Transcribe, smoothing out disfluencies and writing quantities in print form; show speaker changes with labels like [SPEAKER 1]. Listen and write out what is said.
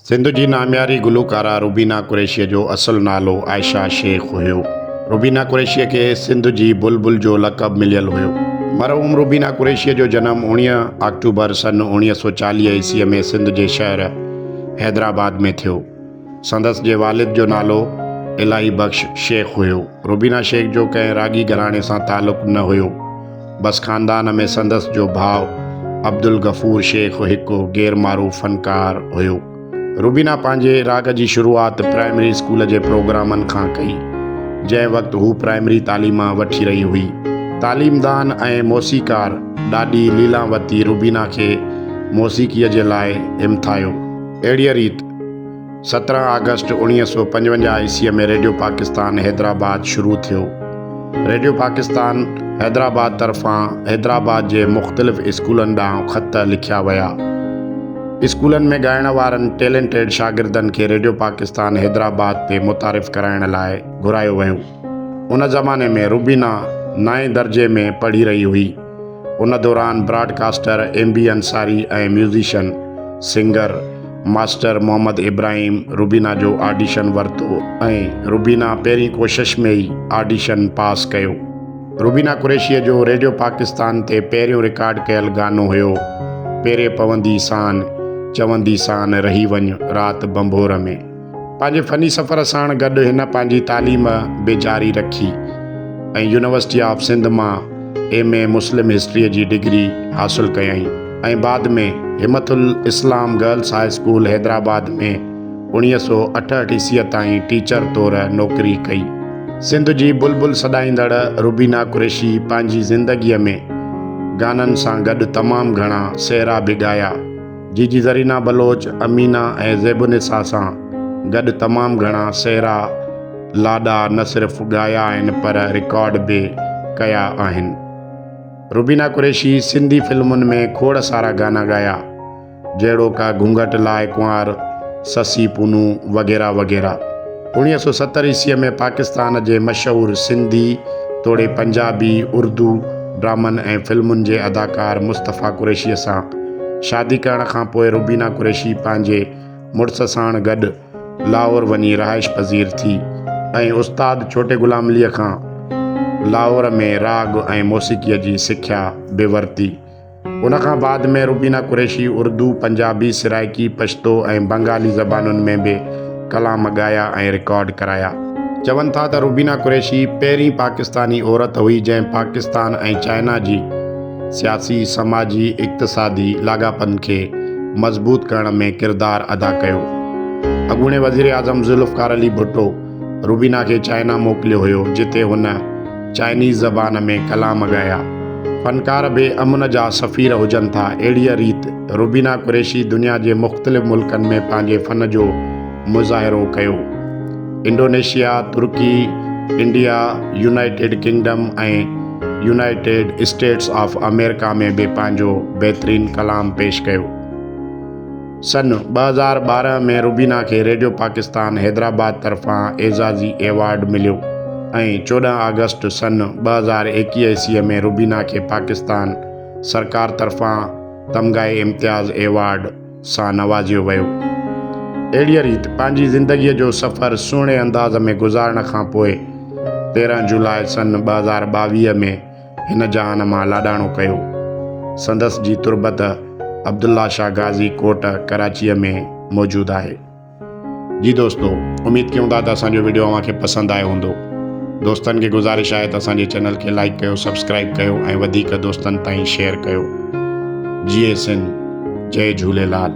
[SPEAKER 1] सिंध जी नामियारी गुलकारा रुबीना कुरैशी जो असुल नालो आयशा शेख हुयो। रुबीना कुरैशी के सिंध जी बुलबुल जो लक़ब मिलियल हुयो। मरहूम रुबीना कुरैशी जो जन्म 19 अक्टूबर सन 1940 ईस्वी में सिंध जे शहर हैदराबाद में थियो। संदसि जे वालिद जो नालो इलाही बख्श शेख हुयो। रुबीना शेख जो कंहिं रागी घराणे सां ताल्लुक़ न हुयो, बस ख़ानदान में संदसि जो भाउ अब्दुल गफ़ूर शेख हिकु गैरमारूफ़ फ़नकार हुयो। रुबीना पंहिंजे राग जी शुरूआति प्राइमरी स्कूल जे प्रोग्रामनि खां कई, जंहिं वक़्तु हू प्राइमरी तालीम वठी रही हुई। तालीमदान ऐं मौसीक़ार ॾाॾी लीलावती रुबीना खे मौसीक़ीअ जे लाइ हिमथायो। अहिड़ीअ रीति 17 अगस्त 1955 ईस्वी में रेडियो पाकिस्तान हैदराबाद शुरू थियो। रेडियो पाकिस्तान हैदराबाद तरफ़ां हैदराबाद जे मुख़्तलिफ़ स्कूलनि ॾांहुं ख़त लिखिया विया। स्कूलनि में ॻाइण वारनि टैलेंटेड शागिर्दनि खे रेडियो पाकिस्तान हैदराबाद ते मुतारिफ़ कराइण लाइ घुरायो वियो। उन ज़माने में रुबीना 9 दर्जे में पढ़ी रही हुई। उन दौरान ब्रॉडकास्टर MB अंसारी ऐं musician singer master Mohammad Ibrahim Rubina जो ऑडिशन वरितो ऐं रुबीना पहिरीं कोशिश में ई ऑडिशन पास कयो। रुबीना कुरैशी जो रेडियो पाकिस्तान ते पहिरियों रिकॉर्ड कयल गानो हुयो पेरे पवंदी सान चवंदी सान रही वञ राति बंबोर में। पंहिंजे फ़नी सफ़र साण गॾु हिन पंहिंजी तालीम बि जारी रखी ऐं यूनिवर्सिटी ऑफ सिंध मां MA मुस्लिम हिस्ट्रीअ जी डिग्री हासिलु कयईं ऐं बाद में हिमतुल इस्लाम गर्ल्स हाई स्कूल हैदराबाद में 1968 ईस्वीअ ताईं टीचर तौरु नौकरी कई। सिंध जी बुलबुल सॾाईंदड़ रुबीना कुरैशी पंहिंजी ज़िंदगीअ में गाननि सां गॾु तमामु घणा सेहरा बि ॻाया। जीजी ज़रीना बलोच, अमीना ऐं ज़ेबुनिसा सां गॾु तमामु घणा सेहरा लाॾा न सिर्फ़ु ॻाया आहिनि पर रिकॉर्ड बि कया आहिनि। रुबीना कुरैशी सिंधी फिल्मुनि में खोड़ सारा गाना ॻाया, जहिड़ोका घूंघट लाइ कुंवार, ससी पूनू वग़ैरह वग़ैरह। 1970 ईस्वीअ में पाकिस्तान जे मशहूरु सिंधी तोड़े पंजाबी, उर्दू ड्रामनि ऐं फिल्मुनि जे अदाकार मुस्तफ़ा कुरैशीअ सां शादी करण खां पोइ रुबीना कुरैशी पंहिंजे मुड़ुस साण गॾु लाहौर वञी रहाइश पज़ीर थी ऐं उस्ताद छोटे ग़ुलाम अलीअ खां लाहौर में राग ऐं मौसीक़ीअ जी सिख्या बि वरिती। उन खां बाद में रुबीना कुरैशी उर्दू, पंजाबी, सराइकी, पश्तो ऐं बंगाली ज़बानुनि में बि कलाम ॻाया ऐं रिकॉर्ड कराया। चवनि था त रुबीना कुरैशी पहिरीं पाकिस्तानी औरत हुई जंहिं पाकिस्तान ऐं चाइना जी सियासी, समाजी, इक़्तिसादी लाॻापनि खे मज़बूत करण में किरदारु अदा कयो। अॻूणे वज़ीर आज़म ज़ुल्फ़िकार अली भुट्टो रुबीना खे चाइना मोकिलियो हुयो, जिते हुन चाइनीज़ ज़बान में कलाम ॻाया। फ़नकार बि अमन जा सफ़ीर हुजनि था। अहिड़ीअ रीति रुबीना कुरैशी दुनिया जे मुख़्तलिफ़ मुल्कनि में पंहिंजे फ़न जो मुज़ाहिरो कयो। इंडोनेशिया, तुर्की, इंडिया, यूनाइटेड किंगडम ऐं यूनाइटेड स्टेट्स ऑफ अमेरिका में बि पंहिंजो बहितरीन कलाम पेश कयो। सन 2012 में रुबीना खे रेडियो पाकिस्तान हैदराबाद तरफ़ां एज़ाज़ी एवॉर्ड मिलियो ऐं 14 अगस्त सन 2021 ईस्वीअ में रुबीना खे पाकिस्तान सरकार तरफ़ां तमग़ाए इम्तियाज़ एवॉर्ड सां नवाज़ियो वियो। अहिड़ीअ रीति पंहिंजी ज़िंदगीअ जो सफ़र सुहिणे अंदाज़ में गुज़ारण खां पोइ 13 जुलाई सन 2022 में हिन जहान मां लाॾाणो कयो। संदसि जी तुरबत अब्दुल्ला शाह गाज़ी कोट कराचीअ में मौजूदु आहे। जी दोस्तो, उमेद कयूं था त असांजो वीडियो अव्हांखे पसंदि आयो हूंदो। दोस्तनि खे गुज़ारिश आहे त असांजे चैनल खे लाइक कयो, सब्सक्राइब कयो ऐं वधीक दोस्तनि ताईं शेयर कयो। जिए सिंध, जय झूलेलाल।